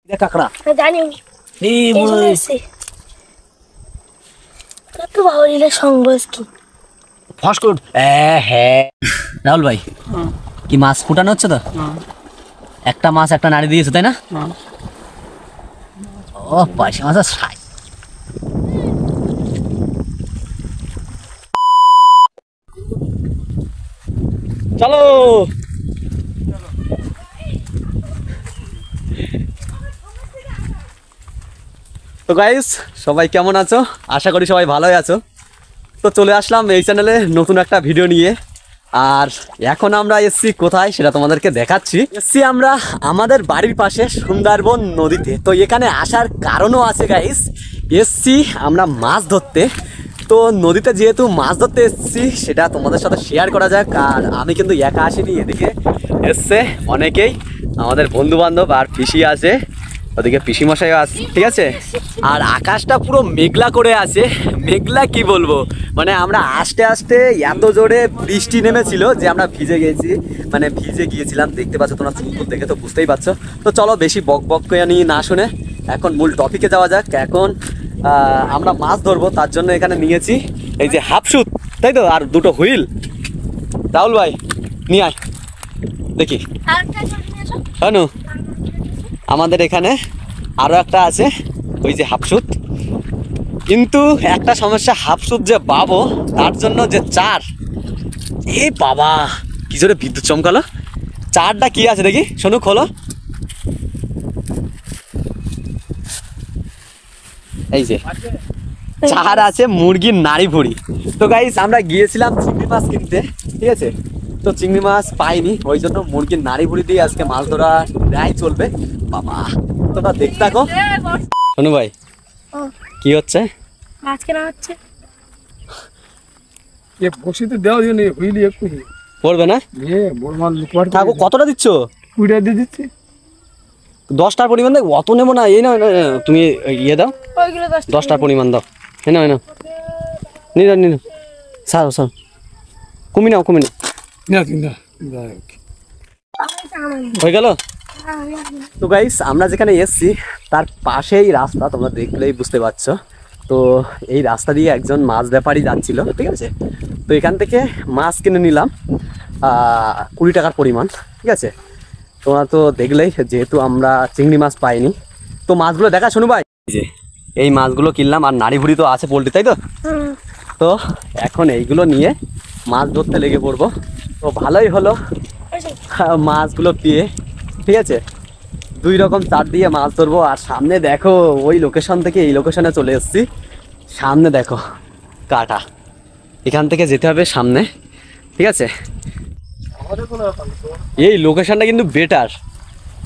দেখ কাকড়া জানি এই কত ভালো সংবাদ কি ফস করুন। হ্যাঁ রাহুল ভাই কি মাছ ফুটানো হচ্ছে তো? একটা মাছ একটা নাড়ি দিয়েছে তাই না? ও পাইসা মাছ সাই চলো। তো গাইস সবাই কেমন আছো? আশা করি সবাই ভালোই আছো। তো চলে আসলাম এই চ্যানেলে নতুন একটা ভিডিও নিয়ে। আর এখন আমরা এসছি কোথায় সেটা তোমাদেরকে দেখাচ্ছি। এসছি আমরা আমাদের বাড়ির পাশে সুন্দরবন নদীতে। তো এখানে আসার কারণও আছে গাইস, এসছি আমরা মাছ ধরতে। তো নদীতে যেহেতু মাছ ধরতে এসছি সেটা তোমাদের সাথে শেয়ার করা যাক। আর আমি কিন্তু একা আসিনি, এদিকে এসছে অনেকেই, আমাদের বন্ধু বান্ধব আর পিসি আছে, ওদিকে পিসিমশাইও আছে, ঠিক আছে। আর আকাশটা পুরো মেঘলা করে আছে। মেঘলা কি বলবো, মানে আমরা আস্তে আস্তে এত জোরে বৃষ্টি নেমেছিল যে আমরা ভিজে গিয়েছিলাম। দেখতে পাচ্ছ তোমরা চুল দেখে তো বুঝতেই পারছো। তো চলো বেশি বক বক করে নিয়ে না শুনে এখন মূল টপিকে যাওয়া যাক। এখন আমরা মাছ ধরবো, তার জন্য এখানে নিয়েছি এই যে হাফসুত, তাই তো, আর দুটো হুইল। রাহুল ভাই নিয়ে আয় দেখি। হ্যাঁ আমাদের এখানে আরো একটা আছে ওই যে হাফসুত, কিন্তু একটা সমস্যা, হাফসুত যে পাবো তার জন্য যে চার, এই বাবা কি জোরে বিদ্যুৎ চমকালো। চারটা কি আছে দেখি, শোনো খোলো। এই যে চার আছে মুরগির নাড়ি ভুড়ি। তো গাইস আমরা গিয়েছিলাম চিংড়ি মাছ কিনতে, ঠিক আছে। তো চিংড়ি মাছ পাইনি, ওই জন্য মুরগির নাড়ি ভুড়ি দিয়ে আজকে মাছ ধরা প্রায় চলবে। বাবা তোমরা দেখতে থাকো। শোনো ভাই কি হচ্ছে, মাছ কেনা হচ্ছে। পড়বে না থাকো। কতটা দিচ্ছ? 20 টাকা দিয়ে দিচ্ছি। 10টার পরিমাণ দেখ, অত নেবো না। এই না তুমি ইয়ে দাও, 10টার পরিমাণ দাও। হ্যাঁ না নিন স্যার স্যার কমি নাও হয়ে গেল। তো গাইস আমরা যেখানে এসছি তার পাশেই রাস্তা, তোমরা দেখলেই বুঝতে পারছো। তো এই রাস্তা দিয়ে একজন মাছ ব্যাপারী যাচ্ছিল, ঠিক আছে। তো এখান থেকে মাছ কিনে নিলাম 20 টাকার পরিমাণ, ঠিক আছে। তোমরা তো দেখলেই, যেহেতু আমরা চিংড়ি মাছ পাইনি। তো মাছগুলো দেখা শোনো ভাই, যে এই মাছগুলো কিনলাম, আর নাড়ি ভুড়ি তো আছে পোল্ট্রি, তাই তো। তো এখন এইগুলো নিয়ে মাছ ধরতে লেগে পড়বো। তো ভালোই হলো মাছগুলো পেয়ে, ঠিক আছে। 2 রকম চার দিয়ে মাছ ধরবো। আর সামনে দেখো, ওই লোকেশন থেকে এই লোকেশনে চলে এসেছি। সামনে দেখো কাটা, এখান থেকে যেতে হবে সামনে, ঠিক আছে। এই লোকেশনটা কিন্তু বেটার,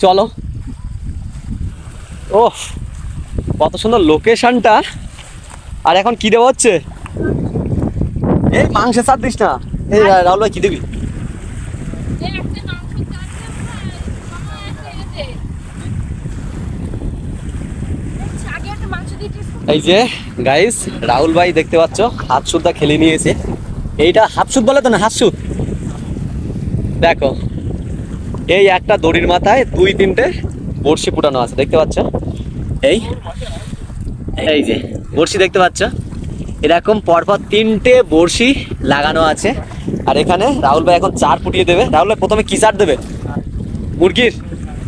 চলো। ও কত সুন্দর লোকেশনটা। আর এখন কি দেওয়া হচ্ছে, এই মাংসের চার দিস না। এই রাহুল ভাই কি দিবি? এই যে গাইস রাহুল ভাই দেখতে পাচ্ছ হাতসুদটা খেলে নিয়েছে। এইটা হাফসুদ বলে তো না, হাতসুদ। দেখো এই একটা দড়ির মাথায় 2-3টে বড়শি ফুটানো আছে, দেখতে পাচ্ছ। এই যে বড়শি দেখতে পাচ্ছ, এরকম পরপর 3টে বড়শি লাগানো আছে। আর এখানে রাহুল ভাই এখন চার ফুটিয়ে দেবে। রাহুল ভাই প্রথমে কি চার দেবে?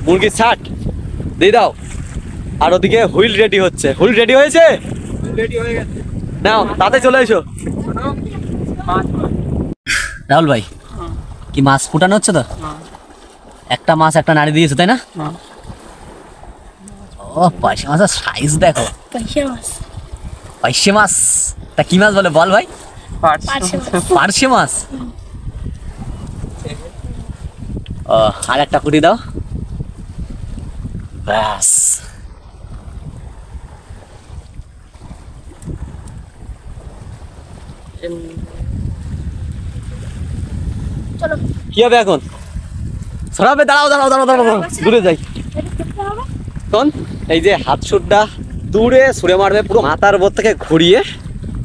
মুরগির ছাট দিয়ে দাও। আর ওদিকে হুইল রেডি হচ্ছে। হুইল রেডি হয়েছে, নাও তাতে চলে এসো। রাহুল ভাই কি মাছ ফুটানো হচ্ছে তো? একটা মাছ একটা নাড়ি দিয়েছে তাই না? ও পাইসা মাছের সাইজ দেখো, পাইসে মাছ। তা কি মাছ বলে বল ভাই? পার্শে মাছ। ও আর একটা কুটি দাও, ব্যাস। কি হবে এখন? সরাবে, দাঁড়াও দূরে যাই। কোন এই যে হাতসুটটা দূরে ছুঁড়ে মারবে, পুরো মাথার উপর থেকে ঘুরিয়ে,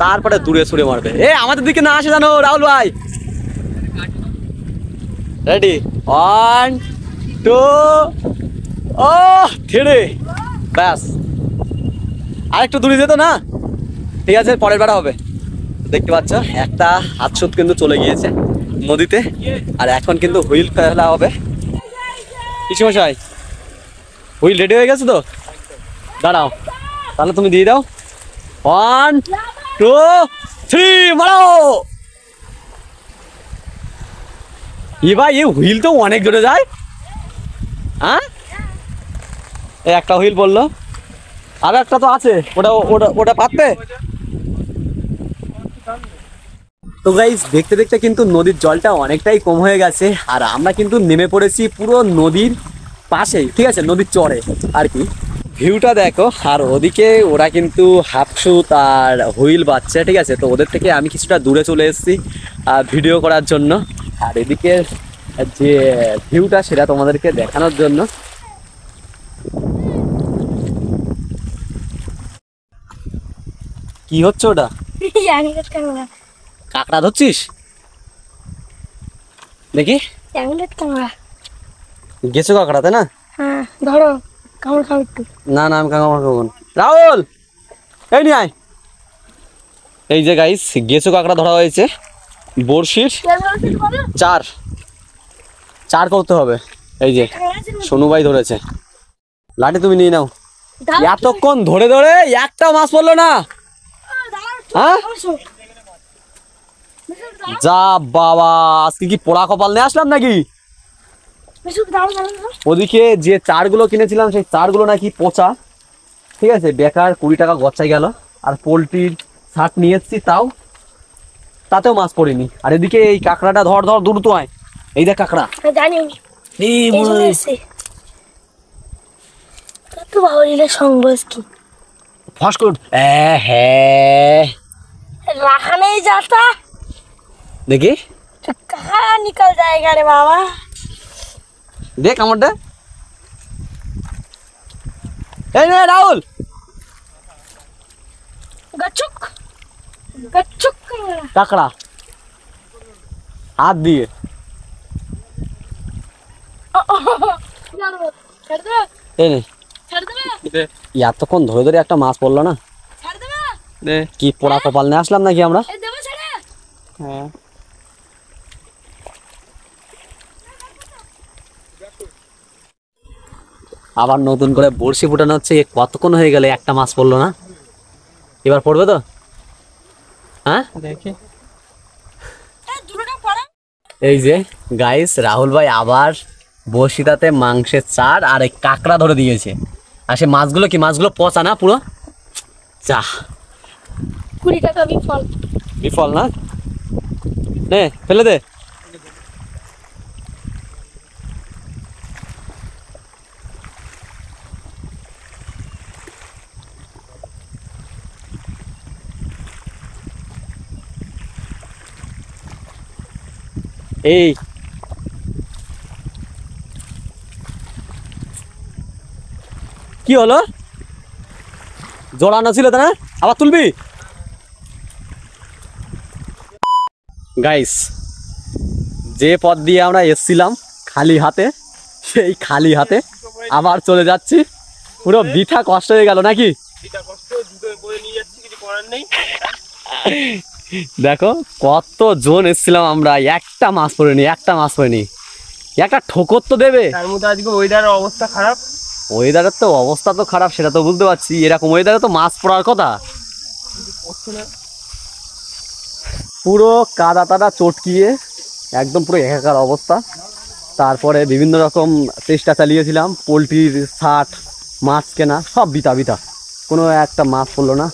তারপরে দূরে ছুঁড়ে মারবে। আমাদের দিকে না আসে জানো রাহুল ভাই। রেডি 1 2 3 ব্যাস, আর একটু দূরে যেত না, ঠিক আছে পরের বার হবে। দেখতে পাচ্ছ একটা হাতসুত কিন্তু চলে গিয়েছে নদীতে, আর এখন কিন্তু হুইল ফেলা হবে। কিছু মশাই হুইল রেডি হয়ে গেছে তো, দাঁড়াও তাহলে তুমি দিয়ে দাও। 1 2 3 মারো। ভাই এই হুইল তো অনেক জোরে যায়। হ্যাঁ এই একটা হুইল বললো, আর একটা তো আছে, ওটা ওটা ওটা পাতবে। তো গাইস দেখতে দেখতে কিন্তু নদীর জলটা অনেকটাই কম হয়ে গেছে, আর আমরা কিন্তু নেমে পড়েছি পুরো নদীর পাশেই, ঠিক আছে নদীর চরে আর কি। ভিউটা দেখো, আর ওদিকে ওরা কিন্তু হাফশুট আর হুইল বাচ্ছে, ঠিক আছে। তো ওদের থেকে আমি কিছুটা দূরে চলে এসেছি ভিডিও করার জন্য, আর এদিকে যে ভিউটা সেটা তোমাদেরকে দেখানোর জন্য। কি হচ্ছে ওটা? Anklet camera. কাঁকড়া ধরছিস দেখি? Anklet camera. গেছো কাঁকড়াতে না? হ্যাঁ ধরো, কামড় খাও একটু। না না আমি কাঁকড়া খাবো না। রাহুল এই নিয়ে আয়। এই যে গাইস গেছো কাঁকড়া ধরা হয়েছে, বড়শির চার চার করতে হবে। এই যে সোনু ভাই ধরেছে, লাঠি তুমি নিয়ে নাও। এতক্ষণ ধরে ধরে একটা মাছ পড়লো না। হ্যাঁ যা বাবা, আজকে কি পোড়া কপাল নিয়ে আসলাম নাকি? ওদিকে যে চারগুলো কিনেছিলাম সেই চারগুলো নাকি পচা, ঠিক আছে বেকার 20 টাকা গচ্ছাই গেল। আর পোলট্রির শার্ট নিয়ে এসেছি, তাতেও মাছ পড়েনি। আর এদিকে এই কাঁকড়াটা ধর ধর দ্রুত আয়। এই দেখ কাঁকড়া, জানি এই বড়। কত ভালো রিলে সঙ্গ কি ফাস্ট ফুড হ্যাঁ रहा नहीं जाता, দেখি तो कहाँ निकल जाएगा रे बाबा। দেখ আমারটা। এই নে রাহুল, गचुक गचुक কাঁকড়া হাত দিয়ে। छड़ दो এই নে, छड़ दो এতক্ষণ ধরে ধরে একটা মাছ পড়লো না। छड़ दो কি পোড়া কপাল নিয়ে আসলাম নাকি আমরা? ए देबो छड़े। হ্যাঁ আবার নতুন করে বড়শি ফুটানো হচ্ছে। কতক্ষণ হয়ে গেলে একটা মাছ পড়লো না, এবার পড়বে তো? হ্যাঁ দেখি। ए দুটোটা পড়া। এই যে গাইস রাহুল ভাই আবার বড়শিটাতে মাংসের চার আর এই কাঁকড়া ধরে দিয়েছে। আর সে মাছগুলো কি, মাছগুলো পচা না পুরো? যা 20 টাকা বিফল। বিফল না, নে ফেলে দে। এই কি হলো, জড়ানো ছিল তা না, আবার তুলবি? গাইস যে পথ দিয়ে আমরা এসছিলাম খালি হাতে, সেই খালি হাতে আবার চলে যাচ্ছি। পুরো বৃথা কষ্ট হয়ে গেল নাকি? দেখো কত জন এসছিলাম আমরা, একটা মাছ পড়েনি, একটা মাছ পড়েনি। একটা ঠোকর তো দেবে। তার মধ্যে আজকে ওয়েদারের অবস্থা খারাপ। ওয়েদারের তো অবস্থা তো খারাপ, সেটা তো বুঝতে পারছি। এরকম ওয়েদারে তো মাছ পড়ার কথা। পুরো কাদা টাদা চটকিয়ে একদম পুরো একাকার অবস্থা। তারপরে বিভিন্ন রকম চেষ্টা চালিয়েছিলাম, পোলট্রির ছাট, মাছ কেনা, সব বিতা বিতা, কোনো একটা মাছ পড়লো না।